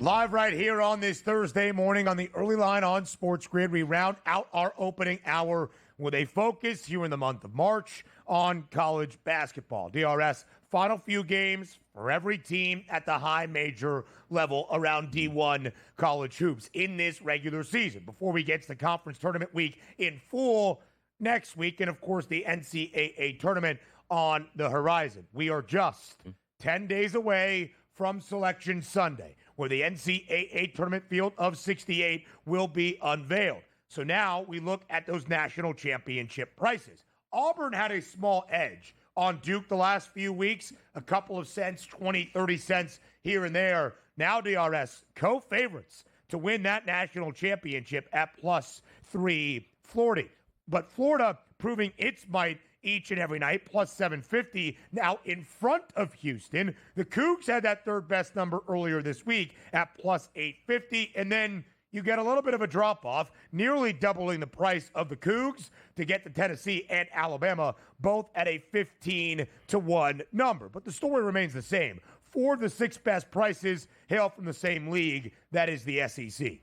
Live right here on this Thursday morning on the early line on SportsGrid. We round out our opening hour with a focus here in the month of March on college basketball. DRS, final few games for every team at the high major level around D1 college hoops in this regular season. Before we get to the conference tournament week in full next week, and of course the NCAA tournament on the horizon. We are just 10 days away from Selection Sunday, where the NCAA tournament field of 68 will be unveiled. So now we look at those national championship prices. Auburn had a small edge on Duke the last few weeks, a couple of cents, 20, 30 cents here and there. Now DRS, co-favorites to win that national championship at plus 340. But Florida proving its might each and every night, plus 750. Now in front of Houston, the Cougs had that third best number earlier this week at plus 850. And then you get a little bit of a drop-off, nearly doubling the price of the Cougs to get to Tennessee and Alabama, both at a 15-1 number. But the story remains the same. 4 of the 6 best prices hail from the same league, that is the SEC.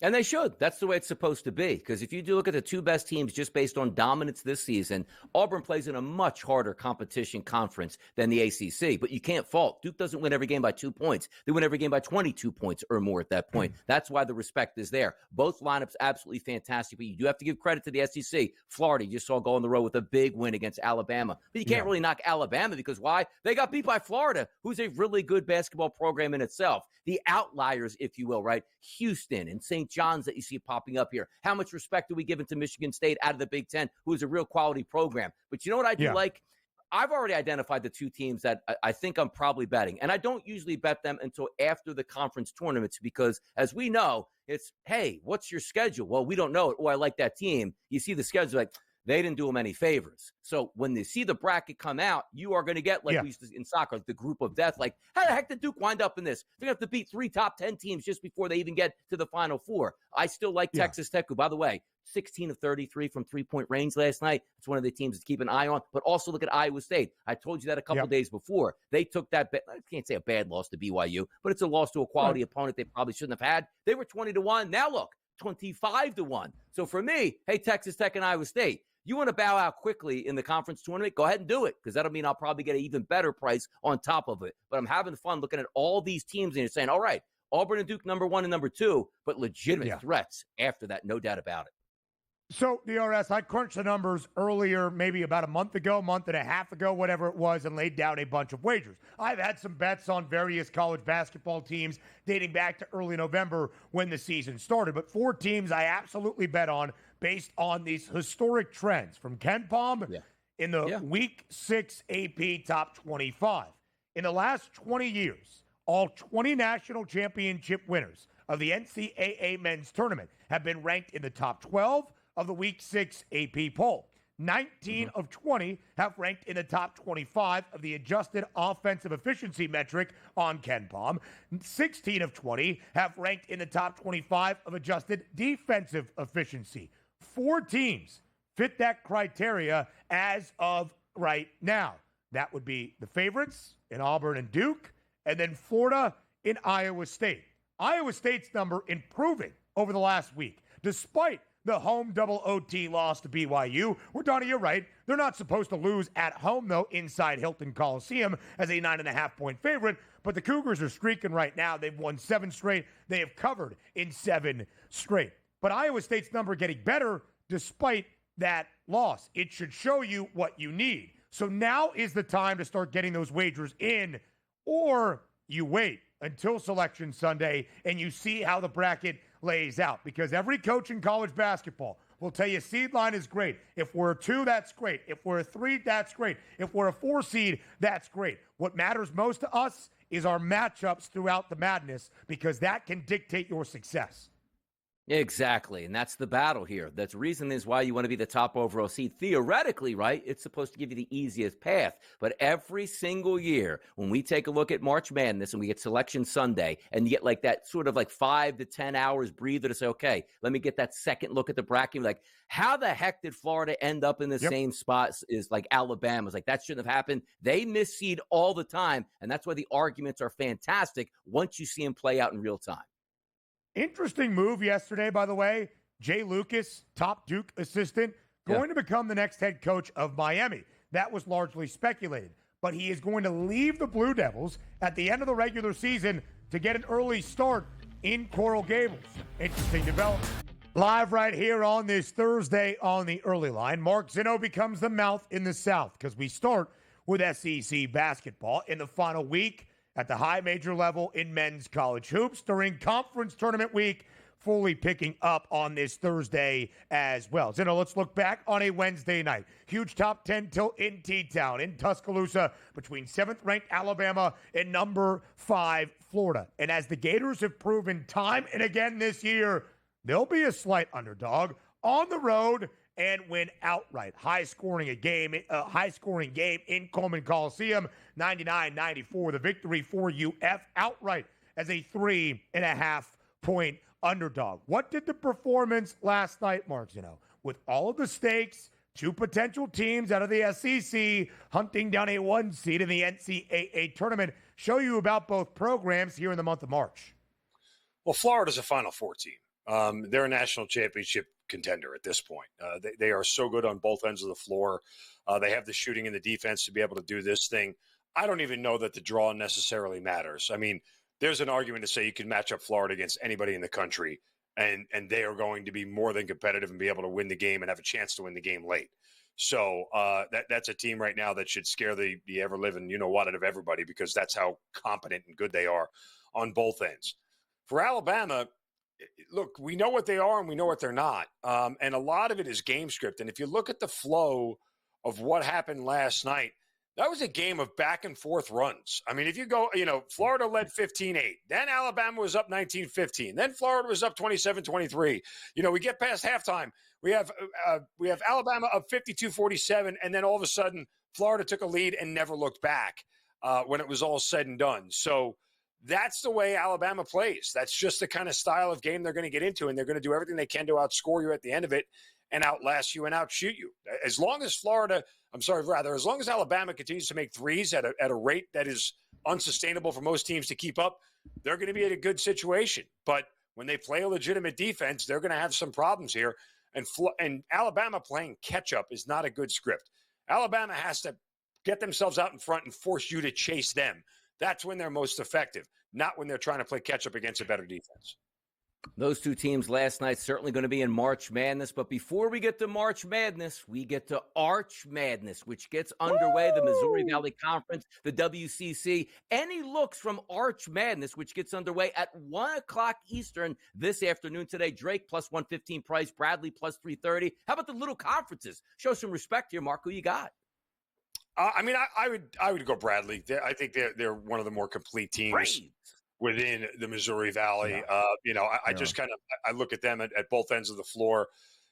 And they should. That's the way it's supposed to be. Because if you do look at the 2 best teams just based on dominance this season, Auburn plays in a much harder competition conference than the ACC. But you can't fault. Duke doesn't win every game by 2 points. They win every game by 22 points or more at that point. That's why the respect is there. Both lineups absolutely fantastic. But you do have to give credit to the SEC. Florida, you saw go on the road with a big win against Alabama. But you can't really knock Alabama because why? They got beat by Florida, who's a really good basketball program in itself. The outliers, if you will, right? Houston and St. John's that you see popping up here. How much respect do we give to Michigan State out of the Big Ten, who is a real quality program? But you know what I do like? I've already identified the 2 teams that I think I'm probably betting. And I don't usually bet them until after the conference tournaments because, as we know, it's, hey, what's your schedule? Well, we don't know it. Oh, I like that team. You see the schedule, like, they didn't do them any favors. So when they see the bracket come out, you are going to get, like we used to in soccer, the group of death. Like, how the heck did Duke wind up in this? They're going to have to beat 3 top 10 teams just before they even get to the Final Four. I still like Texas Tech, who, by the way, 16 of 33 from three-point range last night. It's one of the teams to keep an eye on. But also look at Iowa State. I told you that a couple days before. They took that, I can't say a bad loss to BYU, but it's a loss to a quality opponent they probably shouldn't have had. They were 20-1. Now look, 25-1. So for me, hey, Texas Tech and Iowa State, you want to bow out quickly in the conference tournament, go ahead and do it, because that'll mean I'll probably get an even better price on top of it. But I'm having fun looking at all these teams and you're saying, all right, Auburn and Duke number 1 and number 2, but legitimate threats after that, no doubt about it. So, DRS, I crunched the numbers earlier, maybe about a month and a half ago, whatever it was, and laid down a bunch of wagers. I've had some bets on various college basketball teams dating back to early November when the season started. But 4 teams I absolutely bet on based on these historic trends from Ken Palm in the Week 6 AP Top 25. In the last 20 years, all 20 national championship winners of the NCAA men's tournament have been ranked in the top 12 of the Week 6 AP poll. 19 of 20 have ranked in the top 25 of the adjusted offensive efficiency metric on Ken Palm. 16 of 20 have ranked in the top 25 of adjusted defensive efficiency. 4 teams fit that criteria as of right now. That would be the favorites in Auburn and Duke, and then Florida in Iowa State. Iowa State's number improving over the last week, despite the home double OT loss to BYU. Well, Donnie, you're right. They're not supposed to lose at home, though, inside Hilton Coliseum as a 9.5-point favorite. But the Cougars are streaking right now. They've won 7 straight. They have covered in 7 straight. But Iowa State's number getting better despite that loss. It should show you what you need. So now is the time to start getting those wagers in, or you wait until Selection Sunday and you see how the bracket lays out, because every coach in college basketball will tell you seed line is great. If we're a 2, that's great. If we're a 3, that's great. If we're a 4 seed, that's great. What matters most to us is our matchups throughout the madness, because that can dictate your success. Exactly. And that's the battle here. That's the reason is why you want to be the top overall seed. Theoretically, right? It's supposed to give you the easiest path. But every single year, when we take a look at March Madness and we get Selection Sunday and you get like that sort of like 5 to 10 hours breather to say, okay, let me get that second look at the bracket. Like, how the heck did Florida end up in the same spot as like Alabama's? Like, that shouldn't have happened. They misseed all the time. And that's why the arguments are fantastic once you see them play out in real time. Interesting move yesterday, by the way. Jay Lucas, top Duke assistant, going to become the next head coach of Miami. That was largely speculated. But he is going to leave the Blue Devils at the end of the regular season to get an early start in Coral Gables. Interesting development. Live right here on this Thursday on the early line, Mark Zinno becomes the mouth in the South because we start with SEC basketball in the final week at the high major level in men's college hoops during conference tournament week, fully picking up on this Thursday as well. So, let's look back on a Wednesday night. Huge top 10 tilt in T-Town in Tuscaloosa between 7th-ranked Alabama and number 5 Florida. And as the Gators have proven time and again this year, they'll be a slight underdog on the road and win outright. High-scoring game in Coleman Coliseum, 99-94. The victory for UF outright as a 3.5-point underdog. What did the performance last night, Mark Zinno, with all of the stakes, 2 potential teams out of the SEC hunting down a 1 seed in the NCAA tournament, show you about both programs here in the month of March? Well, Florida's a Final Four team. They're a national championship contender at this point. They are so good on both ends of the floor. They have the shooting and the defense to be able to do this thing. I don't even know that the draw necessarily matters. I mean, there's an argument to say you can match up Florida against anybody in the country, and they are going to be more than competitive and be able to win the game and have a chance to win the game late. So that's a team right now that should scare the ever-living you-know-what out of everybody because that's how competent and good they are on both ends. For Alabama, look, we know what they are and we know what they're not. And a lot of it is game script. And if you look at the flow of what happened last night, that was a game of back and forth runs. I mean, if you go, Florida led 15-8. Then Alabama was up 19-15. Then Florida was up 27-23. We get past halftime. We have Alabama up 52-47. And then all of a sudden, Florida took a lead and never looked back when it was all said and done. So that's the way Alabama plays. That's just the kind of style of game they're going to get into, and they're going to do everything they can to outscore you at the end of it and outlast you and outshoot you. As long as Alabama continues to make threes at a rate that is unsustainable for most teams to keep up, they're going to be in a good situation. But when they play a legitimate defense, they're going to have some problems here. And Alabama playing catch-up is not a good script. Alabama has to get themselves out in front and force you to chase them. That's when they're most effective, not when they're trying to play catch-up against a better defense. Those 2 teams last night certainly going to be in March Madness. But before we get to March Madness, we get to Arch Madness, which gets underway. The Missouri Valley Conference, the WCC. Any looks from Arch Madness, which gets underway at 1 o'clock Eastern this afternoon today. Drake plus 115 price, Bradley plus 330. How about the little conferences? Show some respect here, Mark. Who you got? I would go Bradley. I think they're one of the more complete teams within the Missouri Valley. Yeah. I look at them at both ends of the floor,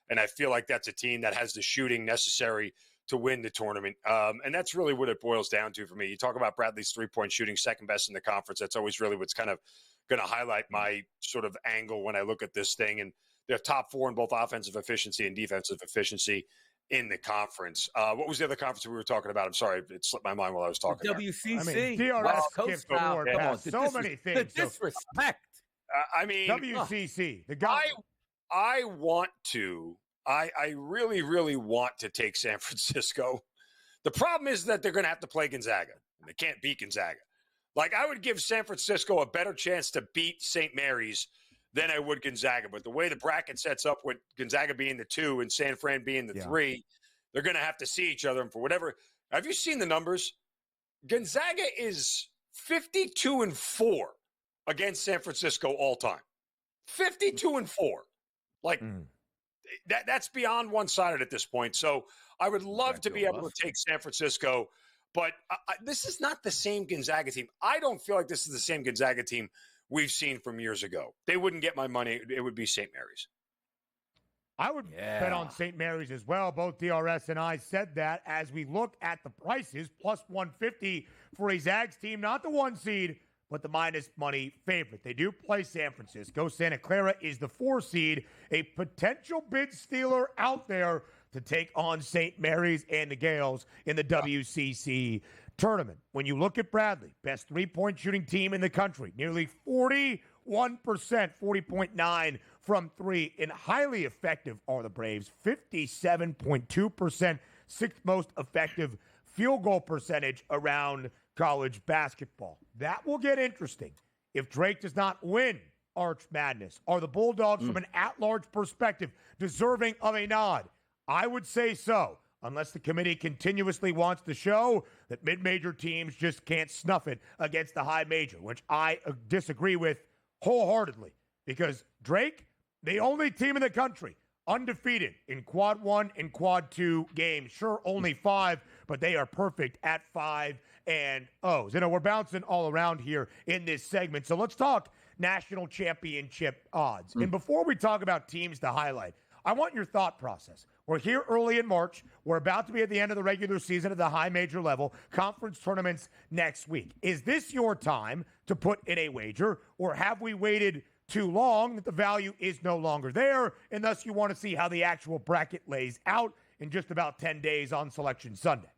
and I feel like that's a team that has the shooting necessary to win the tournament. And that's really what it boils down to for me. You talk about Bradley's 3-point shooting, second best in the conference. That's always really what's kind of going to highlight my sort of angle when I look at this thing. And they're top 4 in both offensive efficiency and defensive efficiency in the conference. What was the other conference we were talking about? I'm sorry, it slipped my mind while I was talking. WCC. DRS West Coast forward. Come on, so many things. The disrespect. WCC. The guy. I really, really want to take San Francisco. The problem is that they're going to have to play Gonzaga. And they can't beat Gonzaga. Like, I would give San Francisco a better chance to beat St. Mary's than I would Gonzaga. But the way the bracket sets up with Gonzaga being the 2 and San Fran being the 3, they're going to have to see each other. And for whatever – have you seen the numbers? Gonzaga is 52-4 against San Francisco all time. 52-4. Like, that's beyond one-sided at this point. So I would love to be able to take San Francisco. But this is not the same Gonzaga team. I don't feel like this is the same Gonzaga team we've seen from years ago. They wouldn't get my money. It would be St. Mary's. I would bet on St. Mary's as well. Both DRS and I said that as we look at the prices, plus 150 for a Zags team, not the 1 seed, but the minus money favorite. They do play San Francisco. Santa Clara is the 4 seed, a potential bid stealer out there to take on St. Mary's and the Gales in the WCC tournament. When you look at Bradley, best three-point shooting team in the country, nearly 41%, 40.9 from 3, and highly effective are the Braves, 57.2%, 6th most effective field goal percentage around college basketball. That will get interesting if Drake does not win Arch Madness. Are the Bulldogs, from an at-large perspective, deserving of a nod? I would say so, unless the committee continuously wants to show that mid-major teams just can't snuff it against the high major, which I disagree with wholeheartedly, because Drake, the only team in the country undefeated in quad 1 and quad 2 games. Sure, only 5, but they are perfect at 5-0. We're bouncing all around here in this segment. So let's talk national championship odds. And before we talk about teams to highlight, I want your thought process. We're here early in March. We're about to be at the end of the regular season at the high major level. Conference tournaments next week. Is this your time to put in a wager, or have we waited too long that the value is no longer there, and thus you want to see how the actual bracket lays out in just about 10 days on Selection Sunday?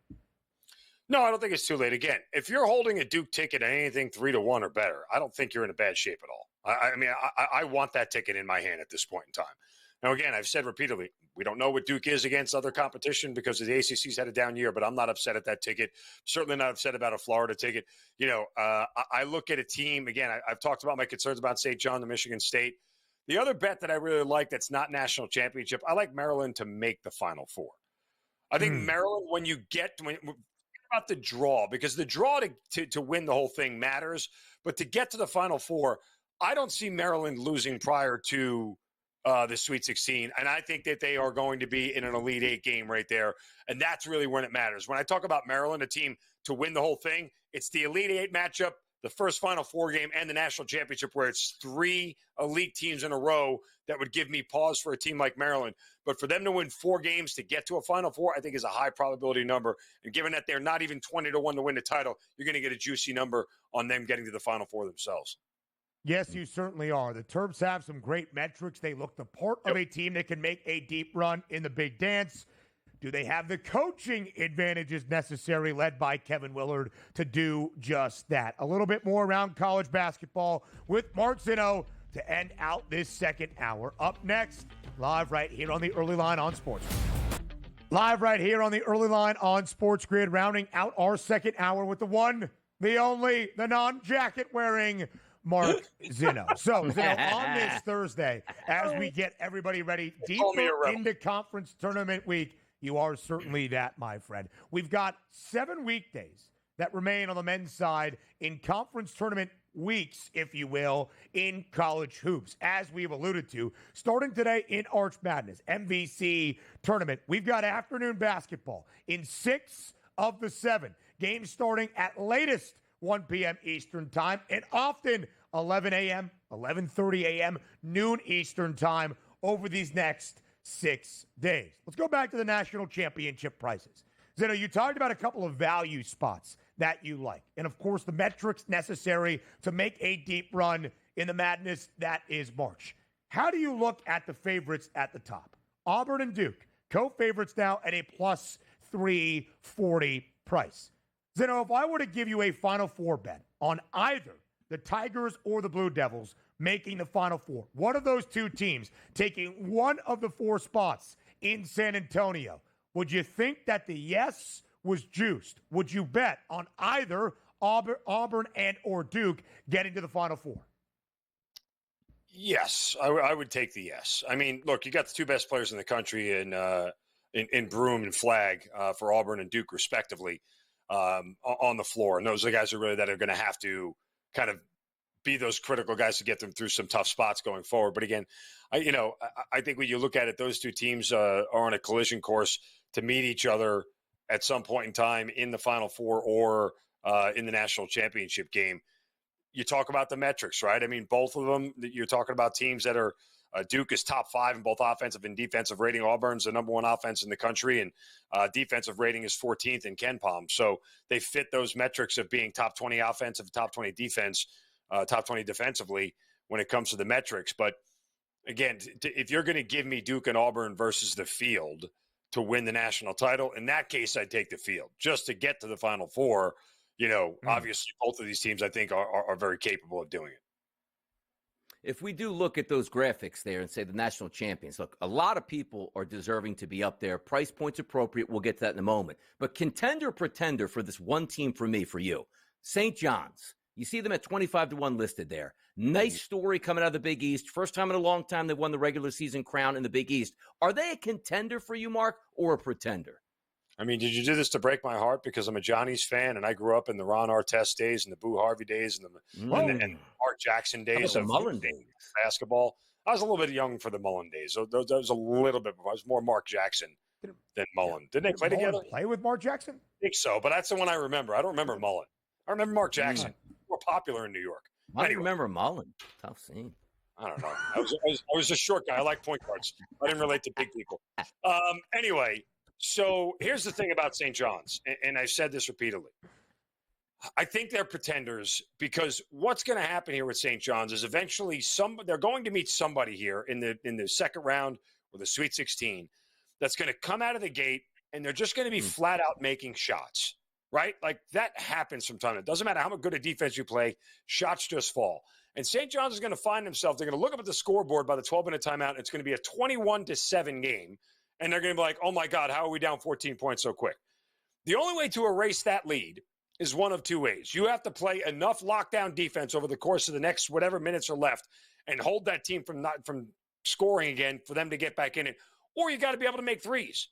No, I don't think it's too late. Again, if you're holding a Duke ticket at anything 3-1 or better, I don't think you're in a bad shape at all. I want that ticket in my hand at this point in time. Now, again, I've said repeatedly, we don't know what Duke is against other competition because the ACC's had a down year, but I'm not upset at that ticket. Certainly not upset about a Florida ticket. I look at a team, again, I've talked about my concerns about St. John, the Michigan State. The other bet that I really like that's not national championship, I like Maryland to make the Final Four. I think Maryland, when about the draw, because the draw to win the whole thing matters, but to get to the Final Four, I don't see Maryland losing prior to the Sweet 16, and I think that they are going to be in an Elite 8 game right there, and that's really when it matters. When I talk about Maryland, a team to win the whole thing, it's the Elite 8 matchup, the first Final Four game, and the national championship, where it's 3 elite teams in a row that would give me pause for a team like Maryland. But for them to win 4 games to get to a Final Four, I think is a high probability number. And given that they're not even 20-1 to win the title, you're going to get a juicy number on them getting to the Final Four themselves. Yes, you certainly are. The Terps have some great metrics. They look the part of a team that can make a deep run in the big dance. Do they have the coaching advantages necessary, led by Kevin Willard, to do just that? A little bit more around college basketball with Mark Zinno to end out this second hour. Up next, live right here on the Early Line on SportsGrid. Live right here on the Early Line on SportsGrid, rounding out our second hour with the one, the only, the non-jacket wearing Mark Zinno. So, Zinno, on this Thursday, as we get everybody ready deeper into conference tournament week, you are certainly that, my friend. We've got 7 weekdays that remain on the men's side in conference tournament weeks, if you will, in college hoops. As we've alluded to, starting today in Arch Madness, MVC tournament, we've got afternoon basketball in 6 of the 7. Games starting at latest 1 p.m. Eastern time, and often 11 a.m., 11:30 a.m., noon Eastern time over these next 6 days. Let's go back to the national championship prices. Zinno, you talked about a couple of value spots that you like, and of course the metrics necessary to make a deep run in the madness that is March. How do you look at the favorites at the top? Auburn and Duke, co-favorites now at a plus 340 price. Zinno, if I were to give you a Final Four bet on either the Tigers or the Blue Devils making the Final Four, one of those two teams taking one of the 4 spots in San Antonio, would you think that the yes was juiced? Would you bet on either Auburn and or Duke getting to the Final Four? Yes, I would take the yes. I mean, look, you got the 2 best players in the country in Broom and Flagg for Auburn and Duke, respectively, on the floor. And those are the guys that are going to have to kind of be those critical guys to get them through some tough spots going forward. But again, I think when you look at it, those 2 teams are on a collision course to meet each other at some point in time in the Final Four or in the national championship game. you talk about the metrics, right? I mean, both of them, you're talking about teams that are Duke is top 5 in both offensive and defensive rating. Auburn's the number 1 offense in the country, and defensive rating is 14th in KenPom. So they fit those metrics of being top 20 offensive, top 20 defense, top 20 defensively when it comes to the metrics. But again, if you're going to give me Duke and Auburn versus the field to win the national title, in that case, I'd take the field just to get to the Final Four. Obviously, both of these teams, I think, are very capable of doing it. If we do look at those graphics there and say the national champions, look, a lot of people are deserving to be up there. Price points appropriate. We'll get to that in a moment. But contender, pretender for this one team for me, for you, St. John's. You see them at 25-1 listed there. Nice story coming out of the Big East. First time in a long time they've won the regular season crown in the Big East. Are they a contender for you, Mark, or a pretender? I mean, did you do this to break my heart? Because I'm a Johnny's fan, and I grew up in the Ron Artest days and the Boo Harvey days and the Mark Jackson days of Mullen days basketball. I was a little bit young for the Mullen days. So that was a little bit. I was more Mark Jackson than Mullen. Didn't they play together? Play with Mark Jackson? I think so, but that's the one I remember. I don't remember Mullen. I remember Mark Jackson. More popular in New York. I remember Mullen. Tough scene. I don't know. I was a short guy. I like point guards. I didn't relate to big people. Anyway. So here's the thing about St. John's, and I've said this repeatedly. I think they're pretenders because what's going to happen here with St. John's is eventually they're going to meet somebody here in the second round or the Sweet 16 that's going to come out of the gate, and they're just going to be flat out making shots, right? Like that happens from time. It doesn't matter how good a defense you play, shots just fall. And St. John's is going to find themselves, they're going to look up at the scoreboard by the 12-minute timeout, and it's going to be a 21-7 game. And they're going to be like, oh, my God, how are we down 14 points so quick? The only way to erase that lead is one of two ways. You have to play enough lockdown defense over the course of the next whatever minutes are left and hold that team from scoring again for them to get back in it. Or you got to be able to make threes.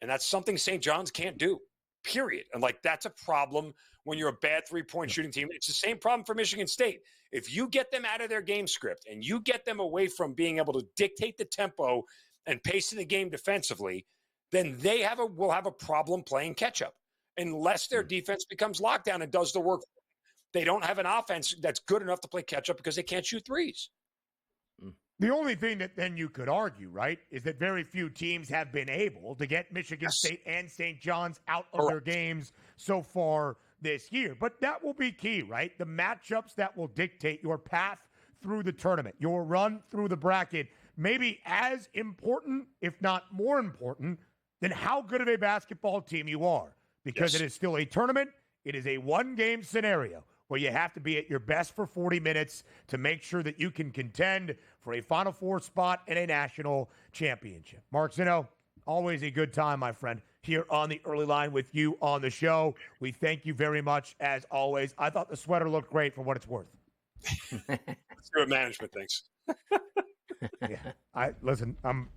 And that's something St. John's can't do, period. And, that's a problem when you're a bad three-point shooting team. It's the same problem for Michigan State. If you get them out of their game script and you get them away from being able to dictate the tempo and pacing the game defensively, then they will have a problem playing catch-up unless their defense becomes lockdown and does the work. They don't have an offense that's good enough to play catch-up because they can't shoot threes. The only thing that then you could argue, right, is that very few teams have been able to get Michigan State and St. John's out of their games so far this year. But that will be key, right? The matchups that will dictate your path through the tournament, your run through the bracket, maybe as important, if not more important, than how good of a basketball team you are. Because it is still a tournament. It is a one-game scenario where you have to be at your best for 40 minutes to make sure that you can contend for a Final Four spot in a national championship. Mark Zinno, always a good time, my friend, here on the early line with you on the show. We thank you very much, as always. I thought the sweater looked great for what it's worth. Let's see what management thinks. I'm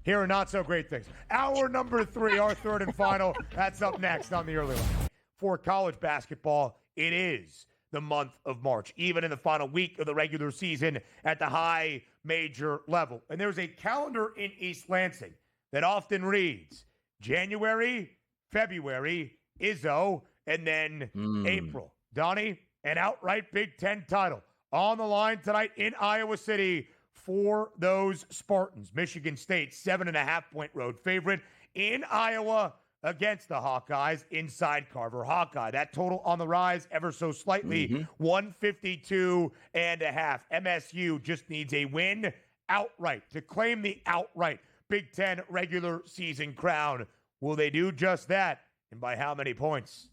hearing not so great things. Hour number 3, our third and final. That's up next on the early line. For college basketball, it is the month of March, even in the final week of the regular season at the high major level. And there's a calendar in East Lansing that often reads January, February, Izzo, and then April. Donnie, an outright Big Ten title on the line tonight in Iowa City for those Spartans. Michigan State, 7.5-point road favorite in Iowa against the Hawkeyes inside Carver Hawkeye. That total on the rise ever so slightly, 152.5. MSU just needs a win outright to claim the outright Big Ten regular season crown. Will they do just that? And by how many points?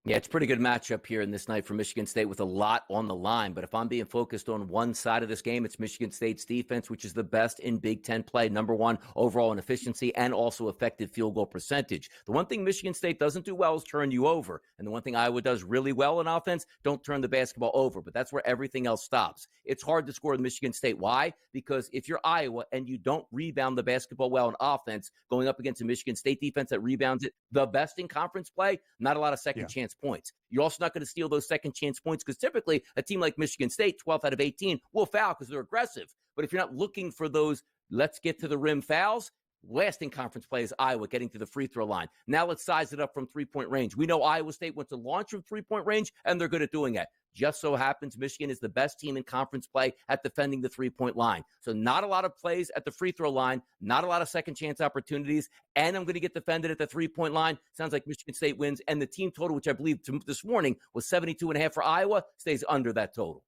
Yeah, it's a pretty good matchup here in this night for Michigan State with a lot on the line. But if I'm being focused on one side of this game, it's Michigan State's defense, which is the best in Big Ten play, number one overall in efficiency and also effective field goal percentage. The one thing Michigan State doesn't do well is turn you over. And the one thing Iowa does really well in offense, don't turn the basketball over. But that's where everything else stops. It's hard to score with Michigan State. Why? Because if you're Iowa and you don't rebound the basketball well in offense, going up against a Michigan State defense that rebounds it the best in conference play, not a lot of second chance points. You're also not going to steal those second chance points because typically a team like Michigan State, 12th out of 18, will foul because they're aggressive. But if you're not looking for those let's get to the rim fouls, last in conference play is Iowa getting to the free throw line. Now let's size it up from three-point range. We know Iowa State wants to launch from three-point range, and they're good at doing that. Just so happens Michigan is the best team in conference play at defending the three-point line. So not a lot of plays at the free throw line, not a lot of second chance opportunities, and I'm going to get defended at the three-point line. Sounds like Michigan State wins, and the team total, which I believe this morning was 72.5 for Iowa, stays under that total.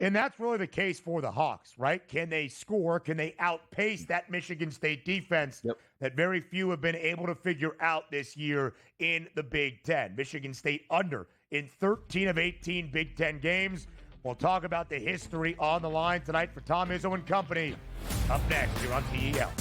And that's really the case for the Hawks, right? Can they score? Can they outpace that Michigan State defense that very few have been able to figure out this year in the Big Ten? Michigan State under in 13 of 18 Big Ten games. We'll talk about the history on the line tonight for Tom Izzo and company. Up next here on TEL.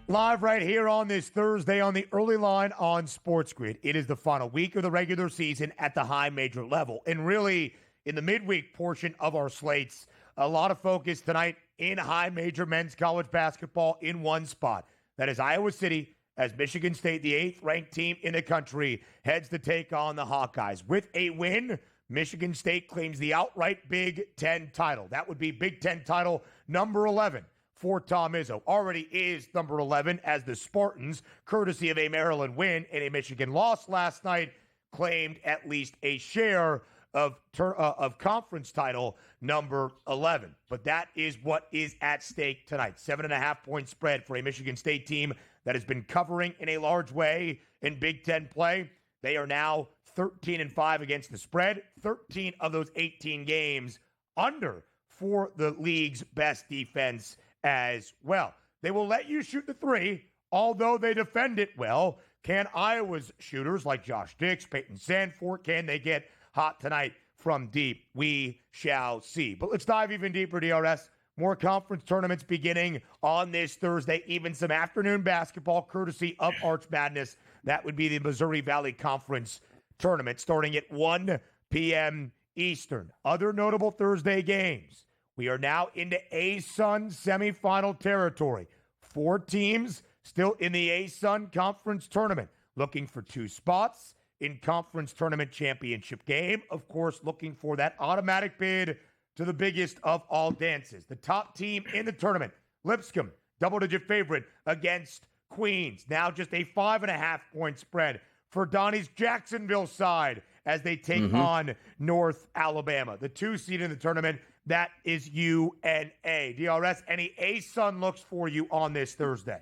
Live right here on this Thursday on the early line on SportsGrid. It is the final week of the regular season at the high major level. And really, in the midweek portion of our slates, a lot of focus tonight in high major men's college basketball in one spot. That is Iowa City, as Michigan State, the 8th-ranked team in the country, heads to take on the Hawkeyes. With a win, Michigan State claims the outright Big Ten title. That would be Big Ten title number 11 for Tom Izzo. Already is number 11 as the Spartans, courtesy of a Maryland win and a Michigan loss last night, claimed at least a share of conference title number 11. But that is what is at stake tonight. 7.5-point spread for a Michigan State team that has been covering in a large way in Big Ten play. They are now 13-5 against the spread. 13 of those 18 games under for the league's best defense as well. They will let you shoot the three, although they defend it well. Can Iowa's shooters like Josh Dix, Peyton Sandfort, can they get hot tonight from deep? We shall see. But let's dive even deeper, DRS. More conference tournaments beginning on this Thursday, even some afternoon basketball courtesy of Arch Madness. That would be the Missouri Valley Conference tournament starting at 1 p.m. Eastern. Other notable Thursday games. We are now into ASUN semifinal territory. 4 teams still in the ASUN Conference tournament looking for 2 spots in conference tournament championship game. Of course, looking for that automatic bid to the biggest of all dances. The top team in the tournament, Lipscomb, double-digit favorite against Queens. Now just a 5.5-point spread for Donnie's Jacksonville side as they take on North Alabama. The 2 seed in the tournament, that is UNA. DRS, any ASUN looks for you on this Thursday?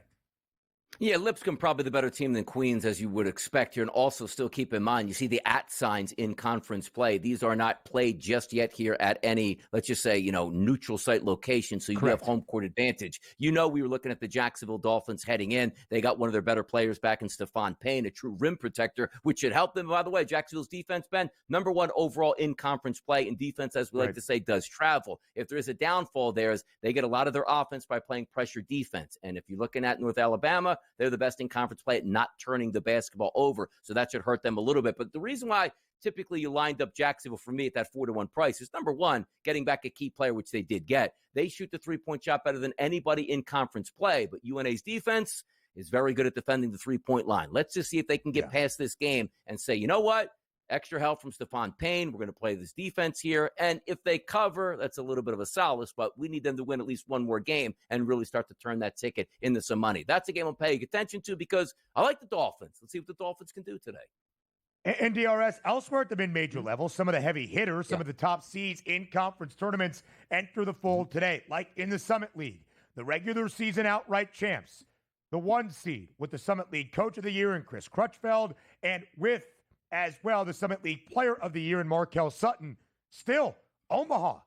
Yeah, Lipscomb probably the better team than Queens, as you would expect here. And also still keep in mind, you see the @ signs in conference play. These are not played just yet here at any, let's just say, neutral site location. So you do have home court advantage. We were looking at the Jacksonville Dolphins heading in. They got one of their better players back in Stephon Payne, a true rim protector, which should help them. By the way, Jacksonville's defense, Ben, number 1 overall in conference play. And defense, as we like to say, does travel. If there is a downfall there, is they get a lot of their offense by playing pressure defense. And if you're looking at North Alabama, they're the best in conference play at not turning the basketball over. So that should hurt them a little bit. But the reason why typically you lined up Jacksonville for me at that 4-1 price is, number 1, getting back a key player, which they did get. They shoot the three-point shot better than anybody in conference play. But UNA's defense is very good at defending the three-point line. Let's just see if they can get past this game and say, you know what? Extra help from Stephon Payne. We're going to play this defense here. And if they cover, that's a little bit of a solace, but we need them to win at least one more game and really start to turn that ticket into some money. That's a game I'm paying attention to because I like the Dolphins. Let's see what the Dolphins can do today. And DRS, elsewhere at the mid-major level, some of the heavy hitters, some of the top seeds in conference tournaments enter the fold today, like in the Summit League. The regular season outright champs, the 1 seed with the Summit League Coach of the Year in Chris Crutchfeld, and with as well the Summit League Player of the Year in Markel Sutton. Still, Omaha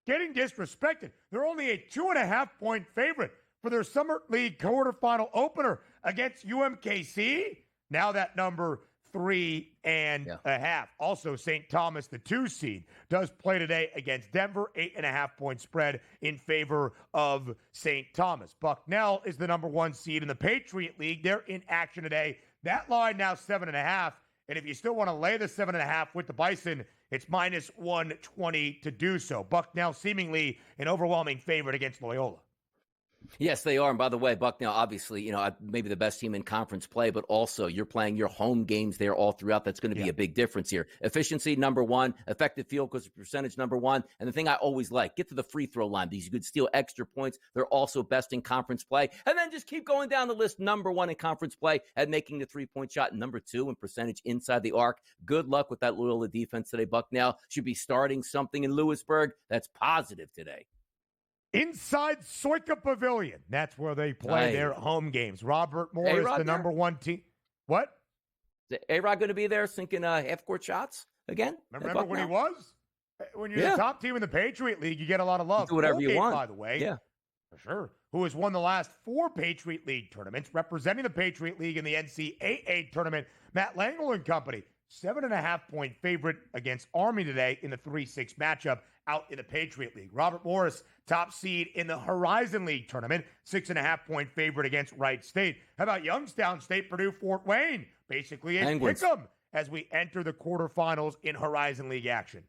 getting disrespected. They're only a 2.5-point favorite for their Summit League quarterfinal opener against UMKC. Now that number 3.5. Also, St. Thomas, the 2 seed, does play today against Denver. 8.5-point spread in favor of St. Thomas. Bucknell is the number 1 seed in the Patriot League. They're in action today. That line now 7.5. And if you still want to lay the 7.5 with the Bison, it's minus 120 to do so. Bucknell seemingly an overwhelming favorite against Loyola. Yes, they are. And by the way, Bucknell, obviously, maybe the best team in conference play, but also you're playing your home games there all throughout. That's going to be a big difference here. Efficiency, number one. Effective field goal percentage, number one. And the thing I always like, get to the free throw line because you could steal extra points. They're also best in conference play. And then just keep going down the list. Number one in conference play at making the three-point shot. Number two in percentage inside the arc. Good luck with that Loyola defense today. Bucknell should be starting something in Lewisburg that's positive today. Inside Soika Pavilion. That's where they play their home games. Robert Morris, the number one team. What? Is A-Rod going to be there sinking half-court shots again? Remember when he was? When you're the top team in the Patriot League, you get a lot of love. You do whatever you want. By the way. Yeah. For sure. Who has won the last 4 Patriot League tournaments, representing the Patriot League in the NCAA tournament. Matt Langle and company. 7.5-point favorite against Army today in the 3-6 matchup out in the Patriot League. Robert Morris, top seed in the Horizon League tournament, 6.5-point favorite against Wright State. How about Youngstown State, Purdue, Fort Wayne? Basically a pick'em as we enter the quarterfinals in Horizon League action.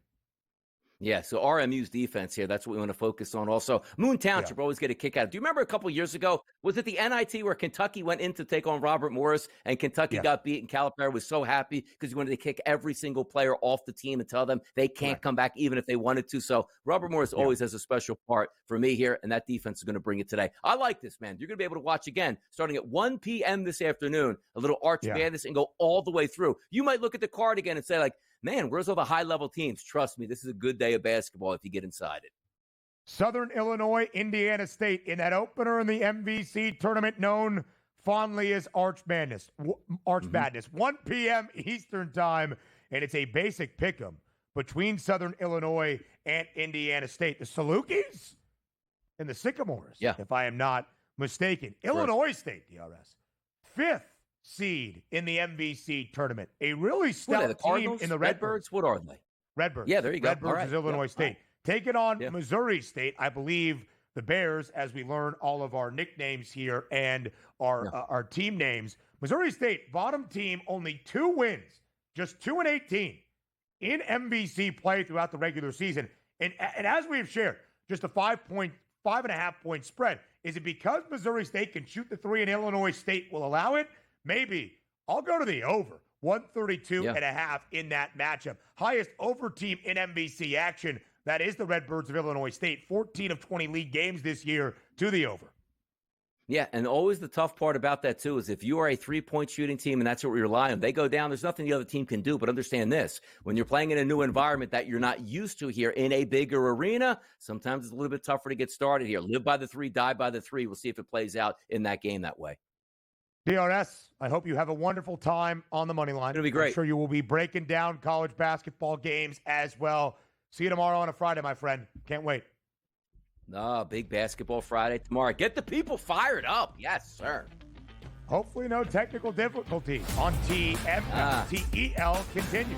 Yeah, so RMU's defense here, that's what we want to focus on also. Moon Township always get a kick out. Do you remember a couple years ago, was it the NIT where Kentucky went in to take on Robert Morris and Kentucky got beat and Calipari was so happy because he wanted to kick every single player off the team and tell them they can't come back even if they wanted to. So Robert Morris always has a special part for me here, and that defense is going to bring it today. I like this, man. You're going to be able to watch again starting at 1 p.m. this afternoon, a little Arch Madness and go all the way through. You might look at the card again and say, like, man, where's all the high-level teams? Trust me, this is a good day of basketball if you get inside it. Southern Illinois, Indiana State in that opener in the MVC tournament known fondly as Arch Madness. 1 p.m. Eastern time, and it's a basic pick'em between Southern Illinois and Indiana State. The Salukis and the Sycamores, if I am not mistaken. Illinois State, DRS, 5th seed in the MVC tournament. A really stout team in the Redbirds. What are they? Redbirds. Yeah, there you go. Redbirds is Illinois State. Taking on Missouri State. I believe the Bears, as we learn all of our nicknames here and our team names. Missouri State, bottom team, only 2 wins, just 2-18 in MVC play throughout the regular season. And as we've shared, just a 5.5-point spread. Is it because Missouri State can shoot the 3 and Illinois State will allow it? Maybe. I'll go to the over. 132.5 in that matchup. Highest over team in MVC action. That is the Redbirds of Illinois State. 14 of 20 league games this year to the over. Yeah, and always the tough part about that, too, is if you are a 3-point shooting team and that's what we rely on, they go down, there's nothing the other team can do. But understand this, when you're playing in a new environment that you're not used to here in a bigger arena, sometimes it's a little bit tougher to get started here. Live by the 3, die by the 3. We'll see if it plays out in that game that way. DRS, I hope you have a wonderful time on the money line. It'll be great. I'm sure you will be breaking down college basketball games as well. See you tomorrow on a Friday, my friend. Can't wait. Big basketball Friday tomorrow. Get the people fired up. Yes, sir. Hopefully no technical difficulties on TML. TEL continues.